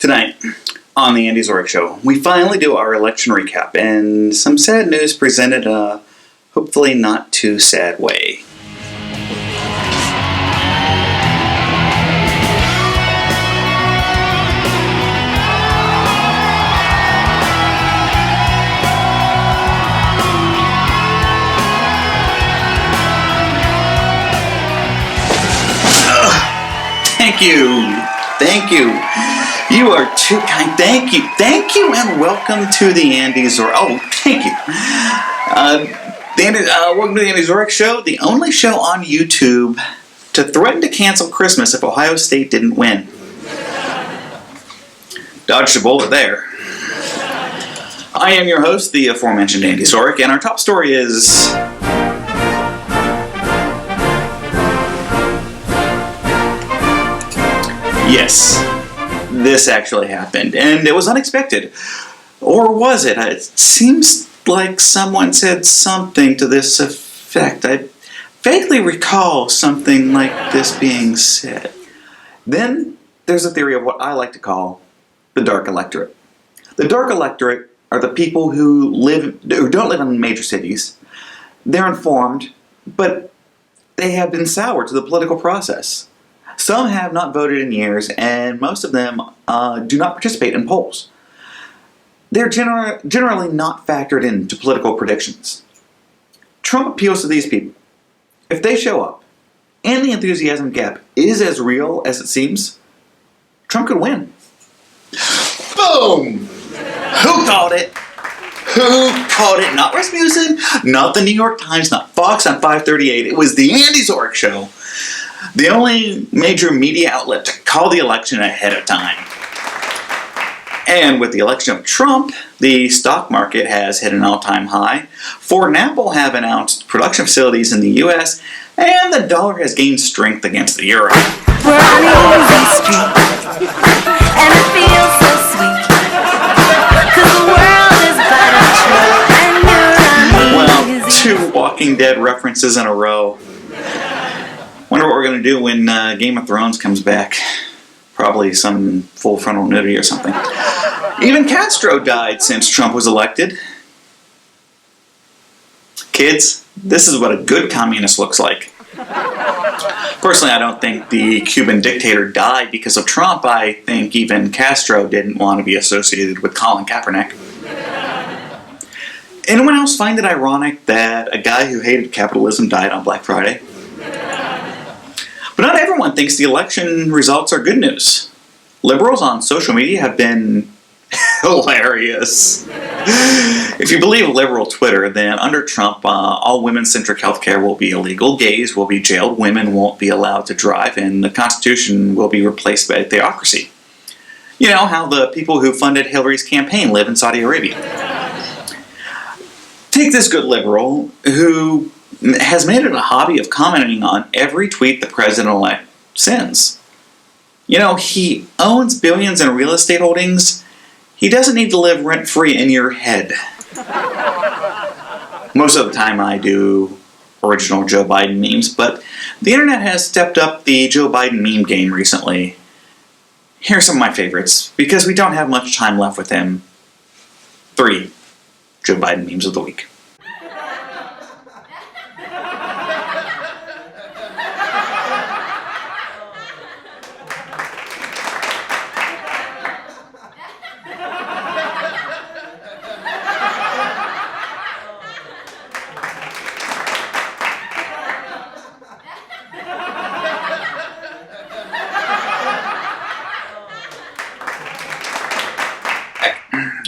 Tonight, on the Andy Zoric Show, we finally do our election recap, and some sad news presented a hopefully not too sad way. Thank you. You are too kind. Thank you, and welcome to the Andy Zoric. Oh, thank you. Welcome to the Andy Zoric Show, the only show on YouTube to threaten to cancel Christmas if Ohio State didn't win. Dodged a bullet there. I am your host, the aforementioned Andy Zoric, and our top story is... Yes, this actually happened, and it was unexpected. Or was it? It seems like someone said something to this effect. I vaguely recall something like this being said. Then there's a theory of what I like to call the dark electorate. The dark electorate are the people who don't live in major cities. They're informed, but they have been soured to the political process. Some have not voted in years, and most of them do not participate in polls. They're generally not factored into political predictions. Trump appeals to these people. If they show up, and the enthusiasm gap is as real as it seems, Trump could win. Boom! Who called it? Who called it? Not Rasmussen, not the New York Times, not Fox on 538. It was the Andy Zoric Show. The only major media outlet to call the election ahead of time. And with the election of Trump, the stock market has hit an all-time high. Ford and Apple have announced production facilities in the U.S., and the dollar has gained strength against the euro. We're on the easy street, and it feels so sweet, 'cause the world is but a treat, and you're on the easy. Well, 2 Walking Dead references in a row. Wonder what we're going to do when Game of Thrones comes back. Probably some full frontal nudity or something. Even Castro died since Trump was elected. Kids, this is what a good communist looks like. Personally, I don't think the Cuban dictator died because of Trump. I think even Castro didn't want to be associated with Colin Kaepernick. Anyone else find it ironic that a guy who hated capitalism died on Black Friday? But not everyone thinks the election results are good news. Liberals on social media have been hilarious. If you believe liberal Twitter, then under Trump, all women-centric healthcare will be illegal, gays will be jailed, women won't be allowed to drive, and the Constitution will be replaced by a theocracy. You know, how the people who funded Hillary's campaign live in Saudi Arabia. Take this good liberal who has made it a hobby of commenting on every tweet the president-elect sends. You know, he owns billions in real estate holdings. He doesn't need to live rent-free in your head. Most of the time I do original Joe Biden memes, but the internet has stepped up the Joe Biden meme game recently. Here are some of my favorites, because we don't have much time left with him. 3 Joe Biden memes of the week.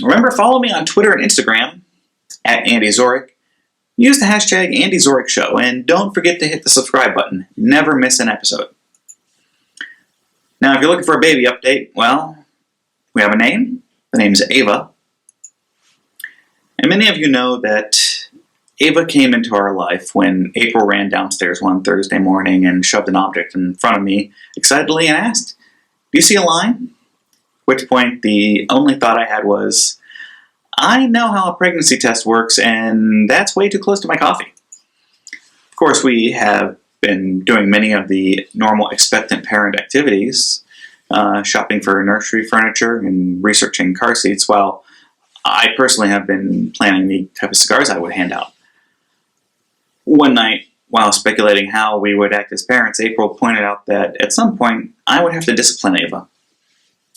Remember, follow me on Twitter and Instagram, at Andy Zoric. Use the hashtag Andy Zoric Show, and don't forget to hit the subscribe button. Never miss an episode. Now, if you're looking for a baby update, well, we have a name. The name is Ava. And many of you know that Ava came into our life when April ran downstairs one Thursday morning and shoved an object in front of me excitedly and asked, "Do you see a line?" At which point, the only thought I had was, I know how a pregnancy test works, and that's way too close to my coffee. Of course, we have been doing many of the normal expectant parent activities, shopping for nursery furniture and researching car seats, while I personally have been planning the type of cigars I would hand out. One night, while speculating how we would act as parents, April pointed out that at some point I would have to discipline Ava.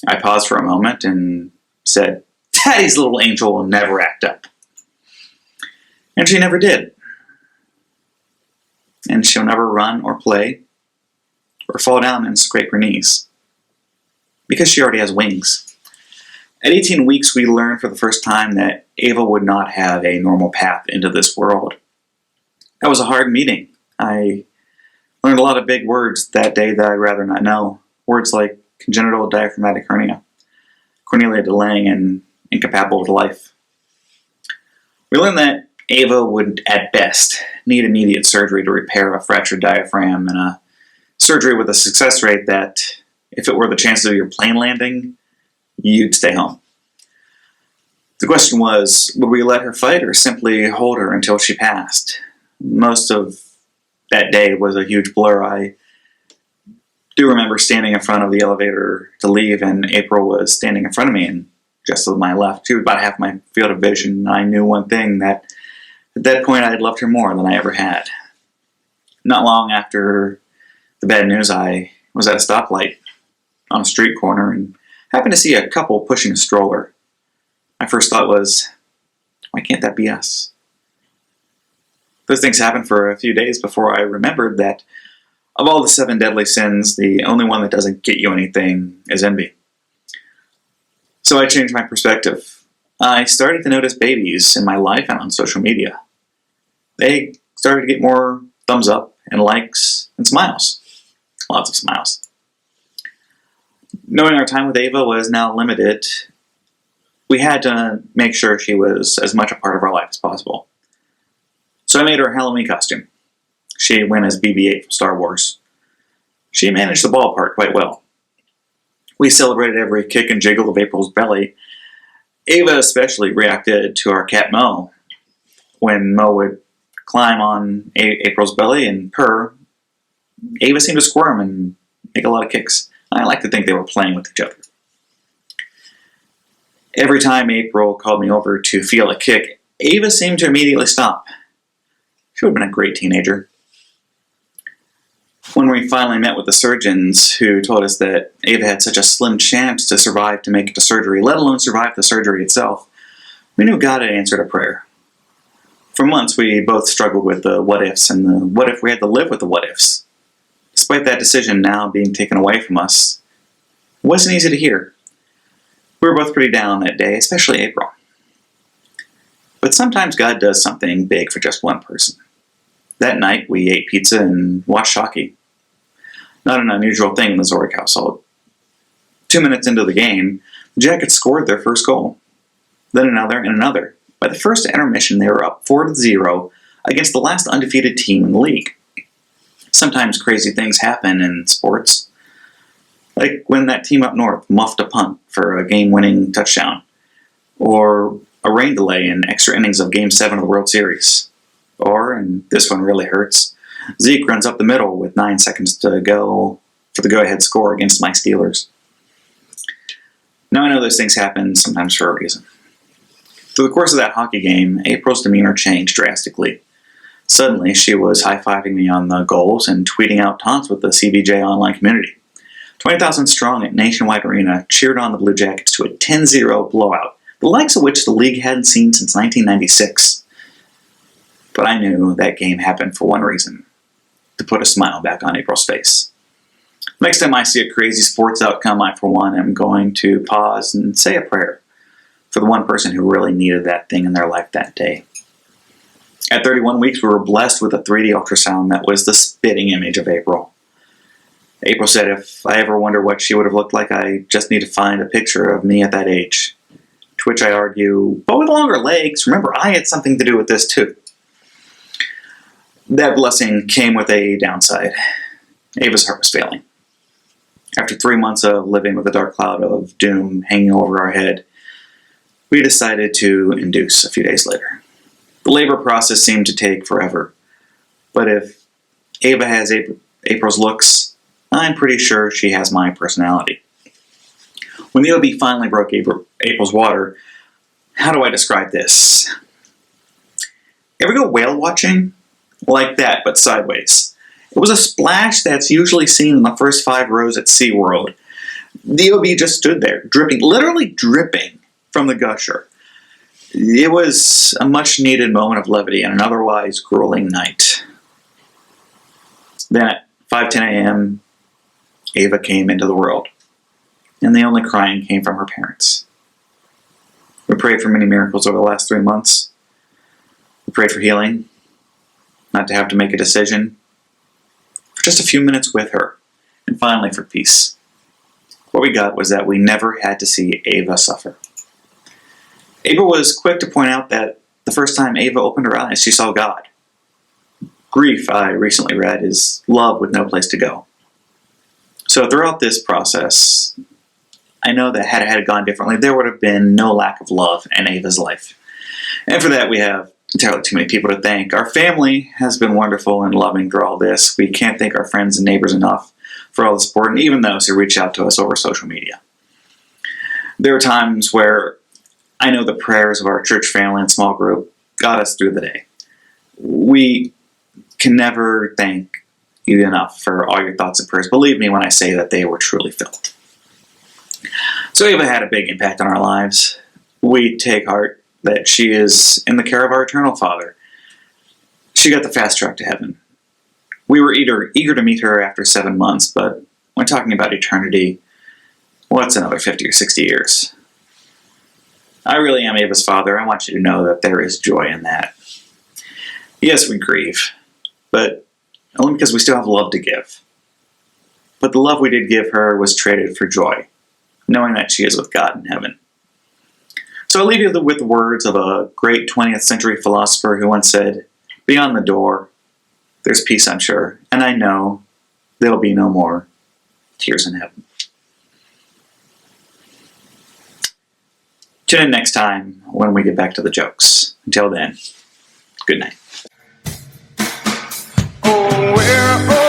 I paused for a moment and said, "Daddy's little angel will never act up." And she never did. And she'll never run or play or fall down and scrape her knees, because she already has wings. At 18 weeks, we learned for the first time that Ava would not have a normal path into this world. That was a hard meeting. I learned a lot of big words that day that I'd rather not know. Words like congenital diaphragmatic hernia, cornelia de Lange, and incompatible with life. We learned that Ava would, at best, need immediate surgery to repair a fractured diaphragm, and a surgery with a success rate that, if it were the chances of your plane landing, you'd stay home. The question was, would we let her fight or simply hold her until she passed? Most of that day was a huge blur. I do remember standing in front of the elevator to leave, and April was standing in front of me and just to my left. She was about half my field of vision, and I knew one thing, that at that point I had loved her more than I ever had. Not long after the bad news, I was at a stoplight on a street corner and happened to see a couple pushing a stroller. My first thought was, why can't that be us? Those things happened for a few days before I remembered that of all the 7 deadly sins, the only one that doesn't get you anything is envy. So I changed my perspective. I started to notice babies in my life and on social media. They started to get more thumbs up and likes and smiles. Lots of smiles. Knowing our time with Ava was now limited, we had to make sure she was as much a part of our life as possible. So I made her a Halloween costume. She went as BB-8 from Star Wars. She managed the ball part quite well. We celebrated every kick and jiggle of April's belly. Ava especially reacted to our cat Mo. When Mo would climb on April's belly and purr, Ava seemed to squirm and make a lot of kicks. I like to think they were playing with each other. Every time April called me over to feel a kick, Ava seemed to immediately stop. She would have been a great teenager. When we finally met with the surgeons who told us that Ava had such a slim chance to survive to make it to surgery, let alone survive the surgery itself, we knew God had answered a prayer. For months, we both struggled with the what-ifs and the what if we had to live with the what-ifs. Despite that decision now being taken away from us, it wasn't easy to hear. We were both pretty down that day, especially April. But sometimes God does something big for just one person. That night, we ate pizza and watched hockey. Not an unusual thing in the Zoric household. 2 minutes into the game, the Jackets scored their first goal. Then another and another. By the first intermission, they were up 4-0 against the last undefeated team in the league. Sometimes crazy things happen in sports. Like when that team up north muffed a punt for a game-winning touchdown. Or a rain delay in extra innings of Game 7 of the World Series. Or, and this one really hurts, Zeke runs up the middle with 9 seconds to go for the go-ahead score against my Steelers. Now I know those things happen sometimes for a reason. Through the course of that hockey game, April's demeanor changed drastically. Suddenly, she was high-fiving me on the goals and tweeting out taunts with the CBJ online community. 20,000 strong at Nationwide Arena cheered on the Blue Jackets to a 10-0 blowout, the likes of which the league hadn't seen since 1996. But I knew that game happened for one reason, to put a smile back on April's face. Next time I see a crazy sports outcome, I, for one, am going to pause and say a prayer for the one person who really needed that thing in their life that day. At 31 weeks, we were blessed with a 3D ultrasound that was the spitting image of April. April said if I ever wonder what she would have looked like, I just need to find a picture of me at that age. To which I argue, but with longer legs, remember, I had something to do with this too. That blessing came with a downside. Ava's heart was failing. After 3 months of living with a dark cloud of doom hanging over our head, we decided to induce a few days later. The labor process seemed to take forever. But if Ava has April's looks, I'm pretty sure she has my personality. When the OB finally broke April's water, how do I describe this? Ever go whale watching? Like that, but sideways. It was a splash that's usually seen in the first 5 rows at SeaWorld. The OB just stood there, dripping, literally dripping from the gusher. It was a much-needed moment of levity in an otherwise grueling night. Then at 5:10 a.m., Ava came into the world, and the only crying came from her parents. We prayed for many miracles over the last 3 months. We prayed for healing, not to have to make a decision, for just a few minutes with her, and finally for peace. What we got was that we never had to see Ava suffer. Ava was quick to point out that the first time Ava opened her eyes, she saw God. Grief, I recently read, is love with no place to go. So throughout this process, I know that had it gone differently, there would have been no lack of love in Ava's life. And for that, we have entirely too many people to thank. Our family has been wonderful and loving through all this. We can't thank our friends and neighbors enough for all the support, and even those who reach out to us over social media. There are times where I know the prayers of our church family and small group got us through the day. We can never thank you enough for all your thoughts and prayers. Believe me when I say that they were truly felt. So Ava had a big impact on our lives. We take heart that she is in the care of our eternal Father. She got the fast track to heaven. We were eager to meet her after 7 months, but when talking about eternity, what's another 50 or 60 years? I really am Ava's father. I want you to know that there is joy in that. Yes, we grieve, but only because we still have love to give. But the love we did give her was traded for joy, knowing that she is with God in heaven. So I'll leave you with the words of a great 20th century philosopher who once said, "Beyond the door, there's peace, I'm sure, and I know there'll be no more tears in heaven." Tune in next time when we get back to the jokes. Until then, good night. Oh, where, oh.